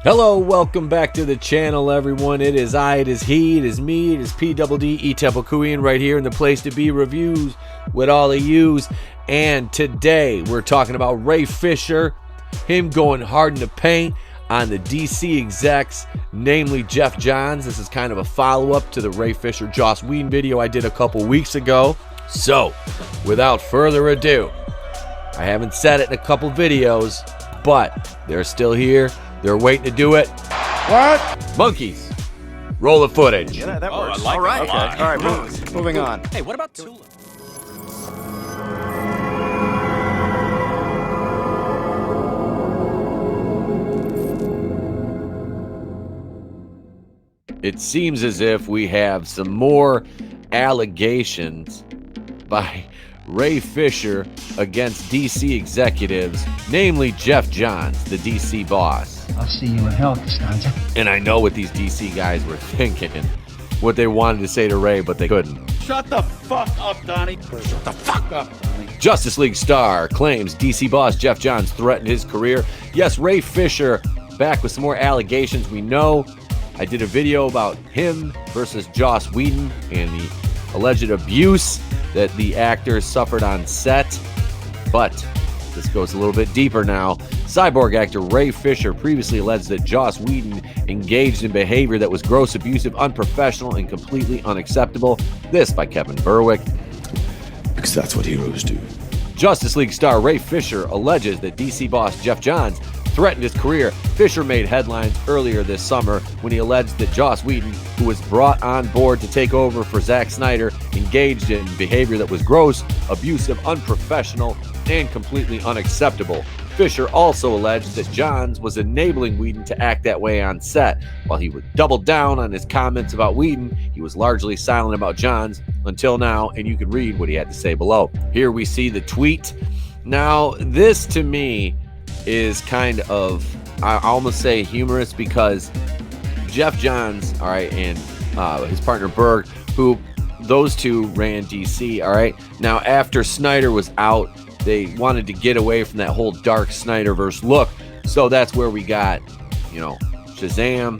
Hello, welcome back to the channel, everyone. It is I, it is he, it is me, it is PWD Itepokuian right here in the place to be reviews with all of yous. And today we're talking about Ray Fisher, him going hard in the paint on the DC execs, namely Geoff Johns. This is kind of a follow-up to the Ray Fisher Joss Whedon video I did a couple weeks ago. So, without further ado, I haven't said it in a couple videos, but they're still here. They're waiting to do it. What? Monkeys. Roll the footage. Yeah, that works. I like all right. that a lot. Okay. All right, moving on. Hey, what about Tula? It seems as if we have some more allegations by Ray Fisher against DC executives, namely Geoff Johns, the DC boss. I'll see you in hell, Costanza. And I know what these DC guys were thinking, what they wanted to say to Ray, but they couldn't. Shut the fuck up, Donnie. Shut the fuck up, Donnie. Justice League star claims DC boss Geoff Johns threatened his career. Yes, Ray Fisher back with some more allegations. We know I did a video about him versus Joss Whedon and the alleged abuse that the actor suffered on set. But this goes a little bit deeper now. Cyborg actor Ray Fisher previously alleged that Joss Whedon engaged in behavior that was gross, abusive, unprofessional, and completely unacceptable. This by Kevin Berwick. Because that's what heroes do. Justice League star Ray Fisher alleges that DC boss Geoff Johns threatened his career. Fisher made headlines earlier this summer when he alleged that Joss Whedon, who was brought on board to take over for Zack Snyder, engaged in behavior that was gross, abusive, unprofessional, and completely unacceptable. Fisher also alleged that Johns was enabling Whedon to act that way on set. While he would double down on his comments about Whedon, he was largely silent about Johns until now, and you can read what he had to say below. Here we see the tweet. Now, this to me is kind of, I almost say humorous, because Geoff Johns, all right, and his partner Berg, who those two ran DC, all right. Now, after Snyder was out, they wanted to get away from that whole dark Snyderverse look. So that's where we got, you know, Shazam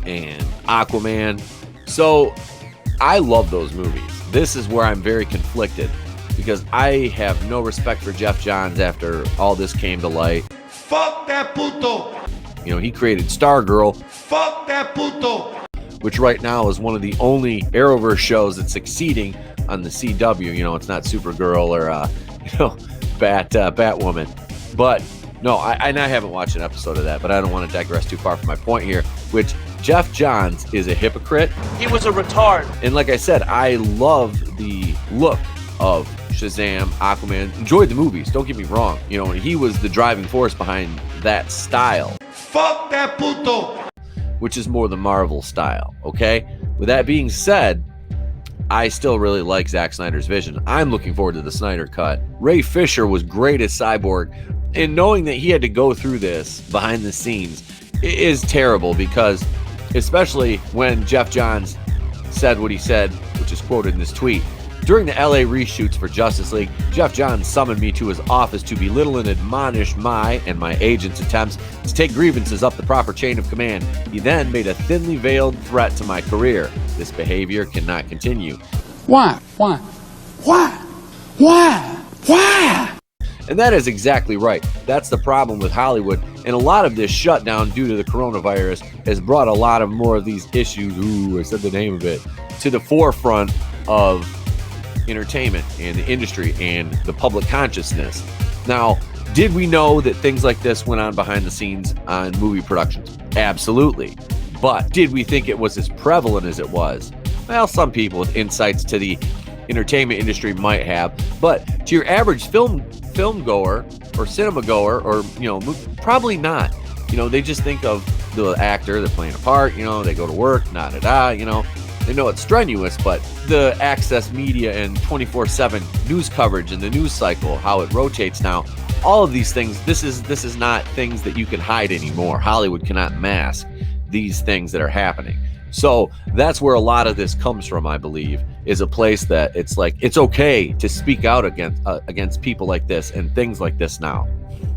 and Aquaman. So I love those movies. This is where I'm very conflicted, because I have no respect for Geoff Johns after all this came to light. Fuck that puto. You know, he created Stargirl. Fuck that puto. Which right now is one of the only Arrowverse shows that's succeeding on the CW. You know, it's not Supergirl or, Batwoman. But, no, I haven't watched an episode of that, but I don't want to digress too far from my point here, which Geoff Johns is a hypocrite. He was a retard. And like I said, I love the look of Shazam, Aquaman. Enjoyed the movies, don't get me wrong. You know, he was the driving force behind that style. Fuck that puto. Which is more the Marvel style, okay? With that being said, I still really like Zack Snyder's vision. I'm looking forward to the Snyder Cut. Ray Fisher was great as Cyborg, and knowing that he had to go through this behind the scenes is terrible, because especially when Geoff Johns said what he said, which is quoted in this tweet. During the LA reshoots for Justice League, Geoff Johns summoned me to his office to belittle and admonish my and my agent's attempts to take grievances up the proper chain of command. He then made a thinly veiled threat to my career. This behavior cannot continue. Why? And that is exactly right. That's the problem with Hollywood. And a lot of this shutdown due to the coronavirus has brought a lot of more of these issues, I said the name of it, to the forefront of entertainment and the industry and the public consciousness. Now, did we know that things like this went on behind the scenes on movie productions? Absolutely. But did we think it was as prevalent as it was? Well, some people with insights to the entertainment industry might have, but to your average film goer or cinema goer, or, you know, probably not. You know, they just think of the actor, they're playing a part, you know, they go to work, you know. They know it's strenuous, but the access media and 24/7 news coverage and the news cycle, how it rotates now, all of these things, this is not things that you can hide anymore. Hollywood cannot mask these things that are happening. So that's where a lot of this comes from, I believe, is a place that it's like, it's okay to speak out against people like this and things like this now.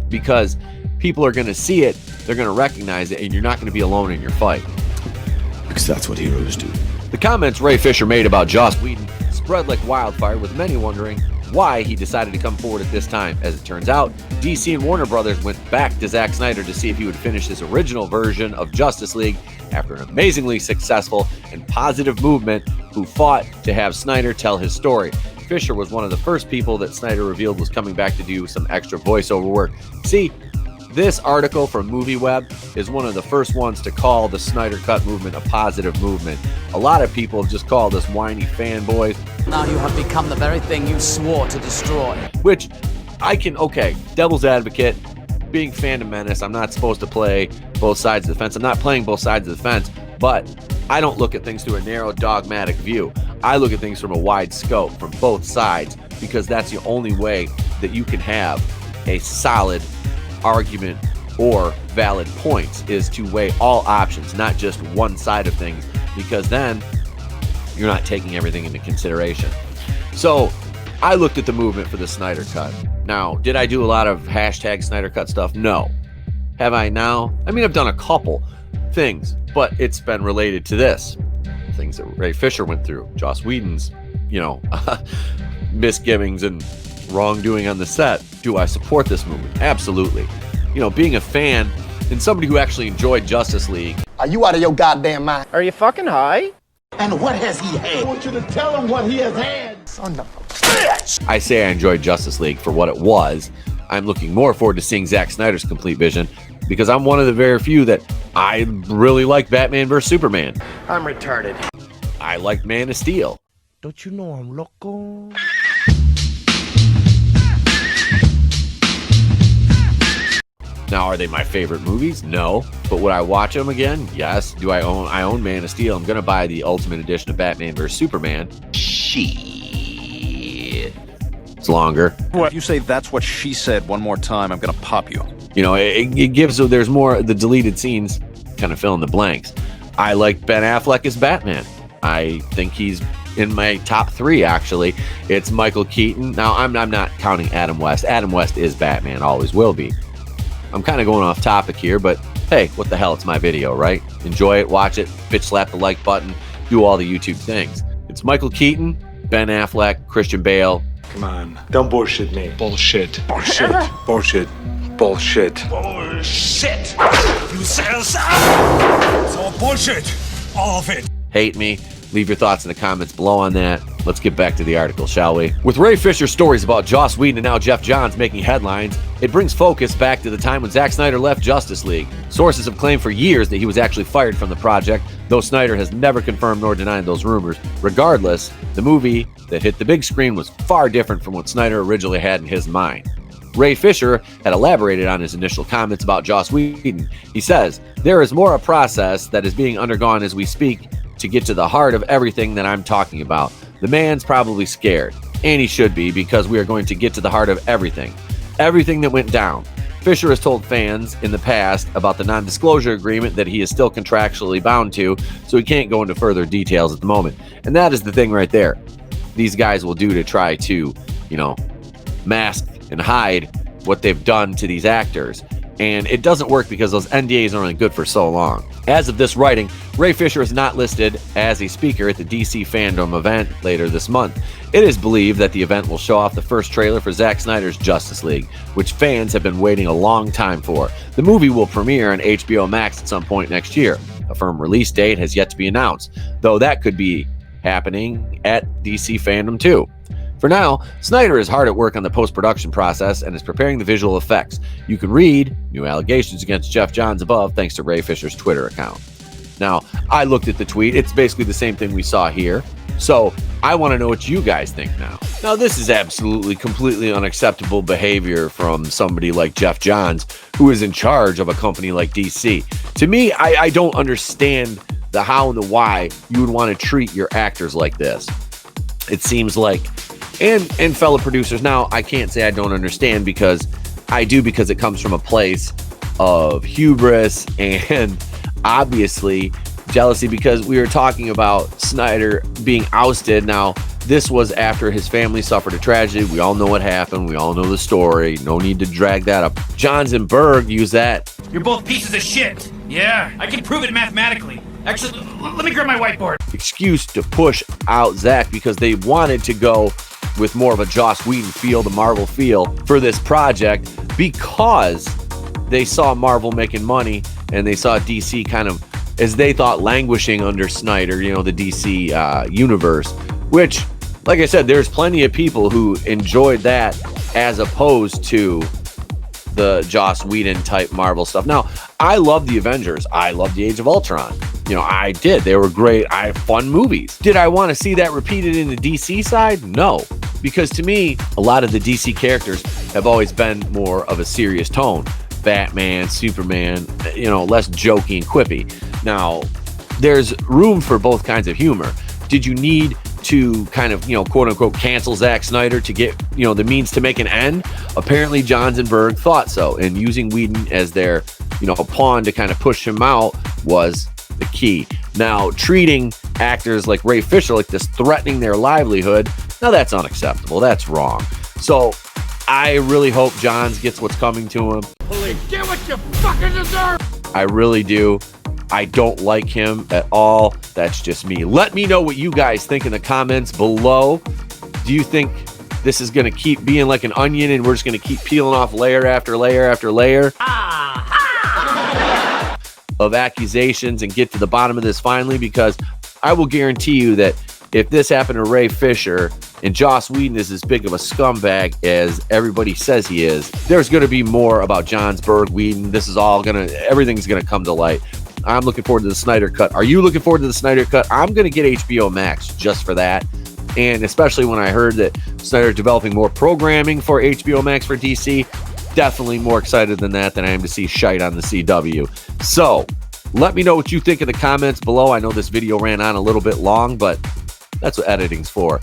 Because People are going to see it, they're going to recognize it, and you're not going to be alone in your fight. Because that's what heroes do. The comments Ray Fisher made about Joss Whedon spread like wildfire, with many wondering why he decided to come forward at this time. As it turns out, DC and Warner Brothers went back to Zack Snyder to see if he would finish his original version of Justice League after an amazingly successful and positive movement who fought to have Snyder tell his story. Fisher was one of the first people that Snyder revealed was coming back to do some extra voiceover work. See, this article from MovieWeb is one of the first ones to call the Snyder Cut movement a positive movement. A lot of people have just called us whiny fanboys. Now you have become the very thing you swore to destroy. Which I can, okay, devil's advocate, being fandom menace, I'm not supposed to play both sides of the fence. I'm not playing both sides of the fence, but I don't look at things through a narrow, dogmatic view. I look at things from a wide scope, from both sides, because that's the only way that you can have a solid argument or valid points, is to weigh all options, not just one side of things, because then you're not taking everything into consideration. So I looked at the movement for the Snyder Cut. Now, did I do a lot of hashtag Snyder Cut stuff? No. Have I now? I mean, I've done a couple things, but it's been related to this. Things that Ray Fisher went through, Joss Whedon's, misgivings and wrongdoing on the set. Do I support this movement? Absolutely. Being a fan and somebody who actually enjoyed Justice League. Are you out of your goddamn mind? Are you fucking high? And what has he had? I want you to tell him what he has had. Son of a bitch! I say I enjoyed Justice League for what it was. I'm looking more forward to seeing Zack Snyder's complete vision, because I'm one of the very few that I really like Batman vs. Superman. I'm retarded. I like Man of Steel. Don't you know I'm loco? Now, are they my favorite movies? No. But would I watch them again? Yes. Do I own Man of Steel? I'm going to buy the Ultimate Edition of Batman vs. Superman. Shit. It's longer. What? If you say that's what she said one more time, I'm going to pop you. It gives, so there's more, the deleted scenes kind of fill in the blanks. I like Ben Affleck as Batman. I think he's in my top 3, actually. It's Michael Keaton. Now, I'm not counting Adam West. Adam West is Batman, always will be. I'm kind of going off topic here, but hey, what the hell? It's my video, right? Enjoy it, watch it, bitch slap the like button, do all the YouTube things. It's Michael Keaton, Ben Affleck, Christian Bale. Come on, don't bullshit me. Bullshit. Bullshit. Bullshit. Bullshit. Bullshit. You said so. It's all bullshit. All of it. Hate me? Leave your thoughts in the comments below on that. Let's get back to the article, shall we? With Ray Fisher's stories about Joss Whedon and now Geoff Johns making headlines, it brings focus back to the time when Zack Snyder left Justice League. Sources have claimed for years that he was actually fired from the project, though Snyder has never confirmed nor denied those rumors. Regardless, the movie that hit the big screen was far different from what Snyder originally had in his mind. Ray Fisher had elaborated on his initial comments about Joss Whedon. He says, "There is more a process that is being undergone as we speak to get to the heart of everything that I'm talking about. The man's probably scared, and he should be, because we are going to get to the heart of everything that went down." Fisher has told fans in the past about the non-disclosure agreement that he is still contractually bound to, so he can't go into further details at the moment. And that is the thing right there. These guys will do to try to, mask and hide what they've done to these actors. And it doesn't work because those NDAs are only good for so long. As of this writing, Ray Fisher is not listed as a speaker at the DC Fandom event later this month. It is believed that the event will show off the first trailer for Zack Snyder's Justice League, which fans have been waiting a long time for. The movie will premiere on HBO Max at some point next year. A firm release date has yet to be announced, though that could be happening at DC Fandom too. For now, Snyder is hard at work on the post-production process and is preparing the visual effects. You can read new allegations against Geoff Johns above thanks to Ray Fisher's Twitter account. Now, I looked at the tweet. It's basically the same thing we saw here. So I want to know what you guys think now. Now, this is absolutely, completely unacceptable behavior from somebody like Geoff Johns, who is in charge of a company like DC. To me, I don't understand the how and the why you would want to treat your actors like this. It seems like, and fellow producers, now I can't say I don't understand, because I do, because it comes from a place of hubris and obviously jealousy, because we were talking about Snyder being ousted. Now, This was after his family suffered a tragedy. We all know what happened. We all know the story. No need to drag that up. Johns and Berg use that You're both pieces of shit. Yeah, I can prove it mathematically. Actually, let me grab my whiteboard. excuse to push out Zach because they wanted to go with more of a Joss Whedon feel, the Marvel feel for this project because they saw Marvel making money and they saw DC kind of, as they thought, languishing under Snyder, you know, the DC universe, which, like I said, there's plenty of people who enjoyed that as opposed to the Joss Whedon type Marvel stuff. Now, I love the Avengers. I love the Age of Ultron. You know, I did. They were great. Fun movies. Did I want to see that repeated in the DC side? No, because to me, a lot of the DC characters have always been more of a serious tone. Batman, Superman, you know, less jokey and quippy. Now, there's room for both kinds of humor. Did you need to kind of, you know, quote unquote, cancel Zack Snyder to get, you know, the means to make an end? Apparently, Johns and Berg thought so, and using Whedon as their, you know, pawn to kind of push him out was the key. Now, treating actors like Ray Fisher like this, threatening their livelihood, now that's unacceptable. That's wrong. So I really hope Johns gets what's coming to him. Get what you fucking deserve! I really do. I don't like him at all. That's just me. Let me know what you guys think in the comments below. Do you think this is going to keep being like an onion and we're just going to keep peeling off layer after layer after layer of accusations and get to the bottom of this finally? Because I will guarantee you that if this happened to Ray Fisher and Joss Whedon is as big of a scumbag as everybody says he is, there's going to be more about Johns, Berg, Whedon. This is all everything's going to come to light. I'm looking forward to the Snyder Cut. Are you looking forward to the Snyder Cut? I'm going to get HBO Max just for that. And especially when I heard that Snyder developing more programming for HBO Max for DC, definitely more excited than that than I am to see shite on the CW. So let me know what you think in the comments below. I know this video ran on a little bit long, but that's what editing's for.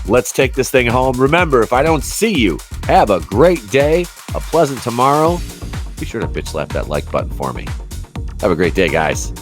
Let's take this thing home. Remember, if I don't see you, have a great day, a pleasant tomorrow. Be sure to bitch slap that like button for me. Have a great day, guys.